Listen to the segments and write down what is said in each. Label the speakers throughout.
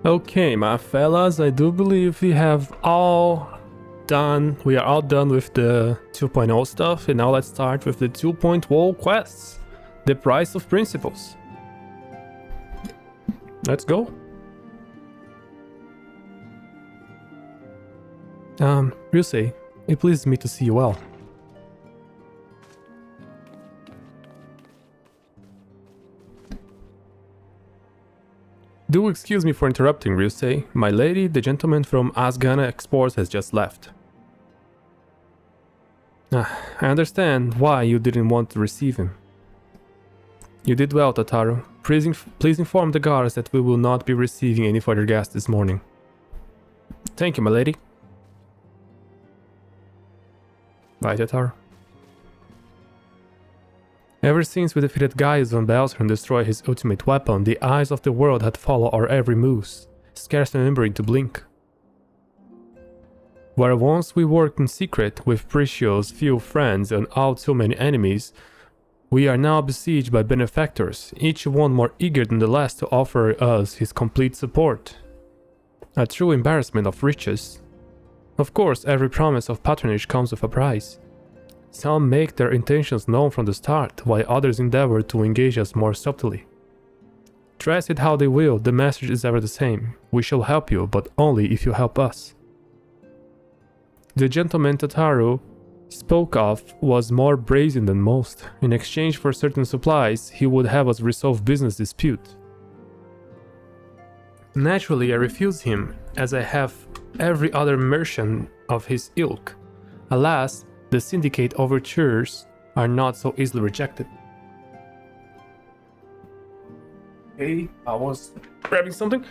Speaker 1: Okay, my fellas, I do believe we are all done with the 2.0 stuff, and now let's start with the 2.0 quests. The price of principles. Let's go. Ryusei, it pleases me to see you well. Do excuse me for interrupting, Ryusei. My lady, the gentleman from Asgana Exports has just left. I understand why you didn't want to receive him. You did well, Tataru. Please inform the guards that we will not be receiving any further guests this morning. Thank you, my lady. Bye, Tataru. Ever since we defeated Gaius von Belser and destroyed his ultimate weapon, the eyes of the world had followed our every move, scarcely remembering to blink. Where once we worked in secret with precious few friends and all too many enemies, we are now besieged by benefactors, each one more eager than the last to offer us his complete support. A true embarrassment of riches. Of course, every promise of patronage comes with a price. Some make their intentions known from the start, while others endeavor to engage us more subtly. Dress it how they will, the message is ever the same. We shall help you, but only if you help us. The gentleman Tataru spoke of was more brazen than most. In exchange for certain supplies, he would have us resolve business dispute. Naturally, I refused him, as I have every other merchant of his ilk. Alas, the syndicate overtures are not so easily rejected. Hey, I was grabbing something.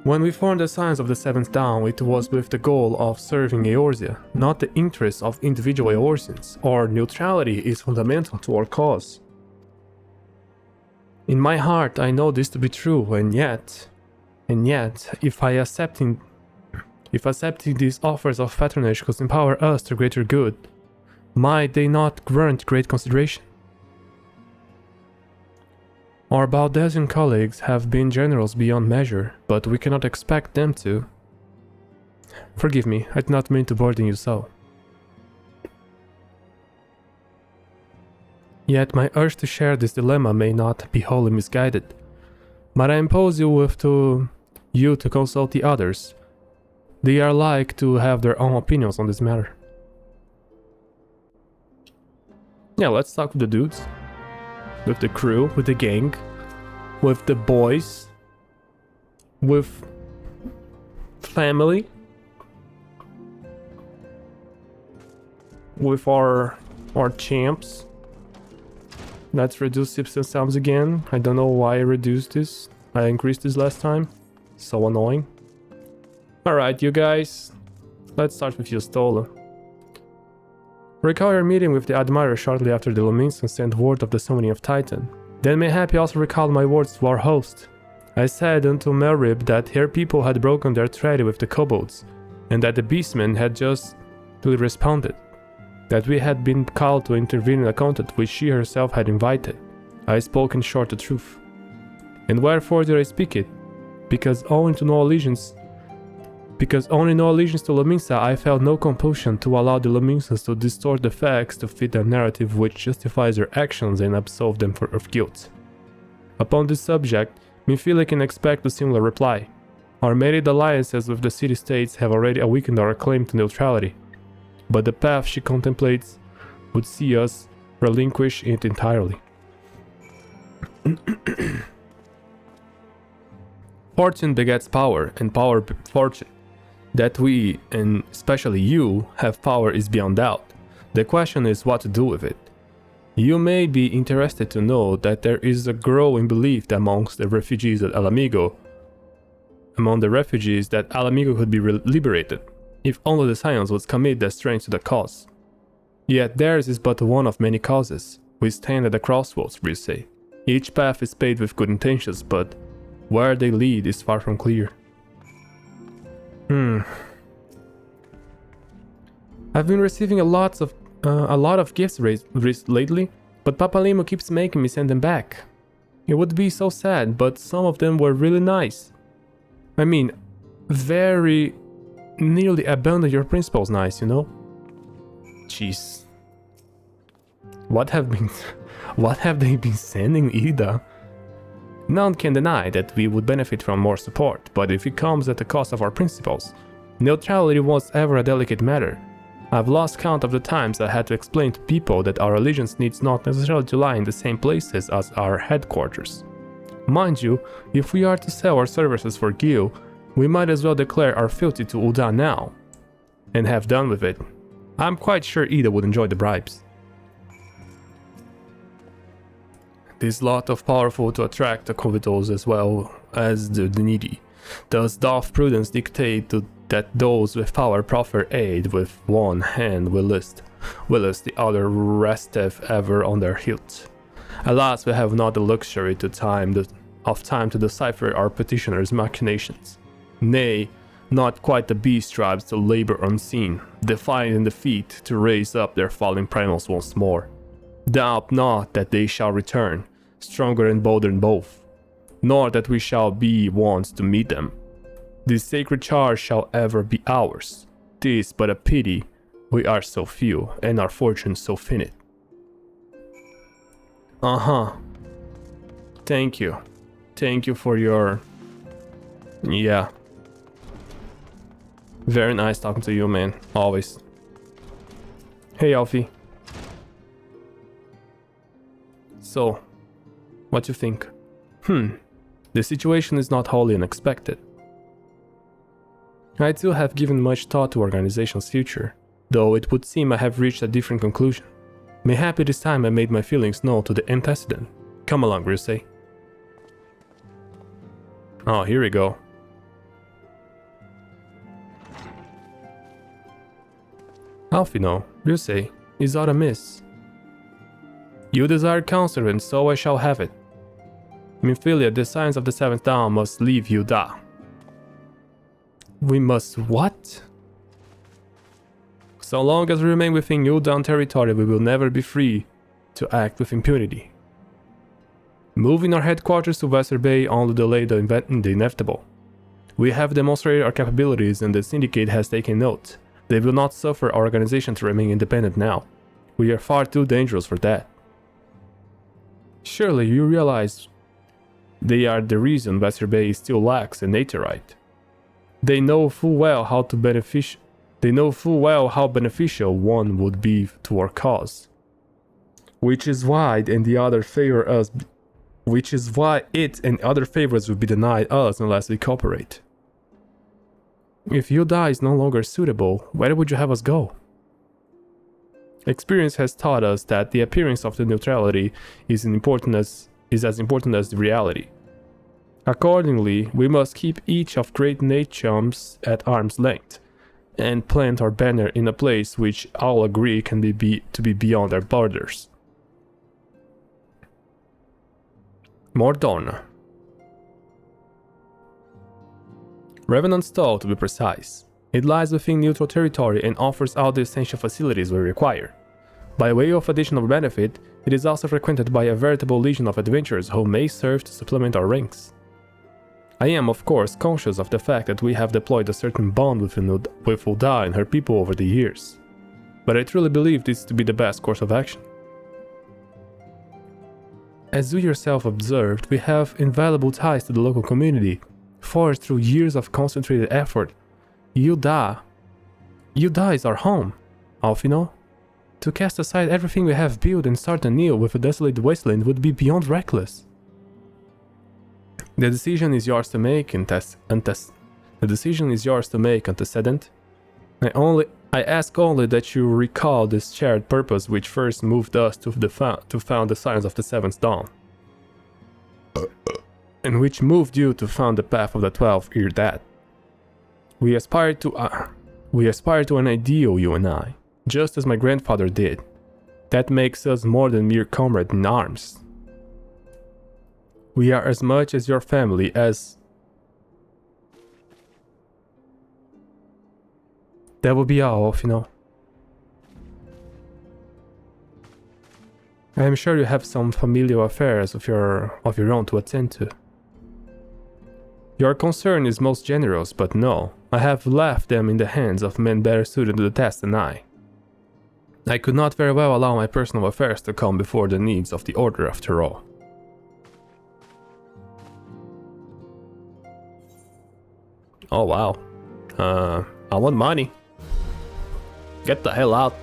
Speaker 1: When we formed the Science of the Seventh Dawn, it was with the goal of serving Eorzea, not the interests of individual Eorzeans. Our neutrality is fundamental to our cause. In my heart, I know this to be true, and yet, if accepting these offers of patronage could empower us to greater good, might they not grant great consideration? Our Baldesian colleagues have been generous beyond measure, but we cannot expect them to. Forgive me, I did not mean to burden you so. Yet my urge to share this dilemma may not be wholly misguided. But I impose you to consult the others. They are like to have their own opinions on this matter. Yeah, let's talk with the dudes. With the crew, with the gang, with the boys, with family, with our champs. Let's reduce Ibsen sounds again. I don't know why I reduced this. I increased this last time. So annoying. Alright, you guys. Let's start with you, Stola. Recall your meeting with the Admirer shortly after the Luminsons sent word of the summoning of Titan. Then mayhap you also recall my words to our host. I said unto Melrib that her people had broken their treaty with the kobolds, and that the beastmen had just responded. That we had been called to intervene in a contest which she herself had invited. I spoke in short the truth. And wherefore did I speak it? Because owing no allegiance to Lominsa, I felt no compulsion to allow the Lominsans to distort the facts to fit a narrative which justifies their actions and absolve them of guilt. Upon this subject, Minfila can expect a similar reply. Our made alliances with the city-states have already weakened our claim to neutrality, but the path she contemplates would see us relinquish it entirely. Fortune begets power, and power fortune. That we, and especially you, have power is beyond doubt. The question is what to do with it. You may be interested to know that there is a growing belief amongst the refugees at Alamigo, could be liberated, if only the Scions would commit their strength to the cause. Yet theirs is but one of many causes. We stand at the crossroads, we say. Each path is paved with good intentions, but where they lead is far from clear. I've been receiving a lot of gifts lately, but Papa Limo keeps making me send them back. It would be so sad, but some of them were really nice. I mean, very nearly abandon your principles, nice, you know? Jeez. What have they been sending Ida? None can deny that we would benefit from more support, but if it comes at the cost of our principles, neutrality was ever a delicate matter. I've lost count of the times I had to explain to people that our allegiance needs not necessarily to lie in the same places as our headquarters. Mind you, if we are to sell our services for Gil, we might as well declare our fealty to Ul'dah now, and have done with it. I'm quite sure Ida would enjoy the bribes. This lot of powerful to attract the covetous as well as the needy. Thus doth prudence dictate that those with power proffer aid with one hand whilst the other resteth ever on their hilt. Alas, we have not the luxury of time to decipher our petitioners' machinations. Nay, not quite the beast tribes to labor unseen, defying in defeat to raise up their fallen primals once more. Doubt not that they shall return, stronger and bolder than both, nor that we shall be ones to meet them. This sacred charge shall ever be ours. 'Tis but a pity we are so few, and our fortune so finite. Thank you. Thank you for your... Yeah. Very nice talking to you, man. Always. Hey, Alfie. So, what you think? The situation is not wholly unexpected. I too have given much thought to organization's future, though it would seem I have reached a different conclusion. Mayhappy this time I made my feelings known to the antecedent. Come along, Ryusei. Oh, here we go. Alfino, Ryusei, is aught amiss? You desire counsel, and so I shall have it. Minfilia, the signs of the seventh dawn must leave Ul'dah. We must what? So long as we remain within Ul'dah territory, we will never be free to act with impunity. Moving our headquarters to Western Bay only delayed the inevitable. We have demonstrated our capabilities and the Syndicate has taken note. They will not suffer our organization to remain independent now. We are far too dangerous for that. Surely you realize they are the reason Western Bay still lacks a Naterite. They know full well how beneficial one would be to our cause. Which is why it and other favors will be denied us unless we cooperate. If Ul'dah is no longer suitable, where would you have us go? Experience has taught us that the appearance of the neutrality is as important as the reality. Accordingly, we must keep each of great nations at arm's length, and plant our banner in a place which all agree can be beyond our borders. Mordorna. Revenant Stall, to be precise. It lies within neutral territory and offers all the essential facilities we require. By way of additional benefit, it is also frequented by a veritable legion of adventurers who may serve to supplement our ranks. I am, of course, conscious of the fact that we have deployed a certain bond with Ul'dah and her people over the years, but I truly believe this to be the best course of action. As you yourself observed, we have invaluable ties to the local community, forged through years of concentrated effort. Ul'dah is our home, Alfino. To cast aside everything we have built and start anew with a desolate wasteland would be beyond reckless. The decision is yours to make, antecedent. I ask only that you recall this shared purpose which first moved us to found the signs of the Seventh Dawn, and which moved you to found the path of the 12-eared Dead. We aspire to an ideal, you and I, just as my grandfather did. That makes us more than mere comrades in arms. We are as much as your family as... That will be all, Alfino. I am sure you have some familial affairs of your own to attend to. Your concern is most generous, but no, I have left them in the hands of men better suited to the task than I. I could not very well allow my personal affairs to come before the needs of the Order after all. Oh wow. I want money. Get the hell out.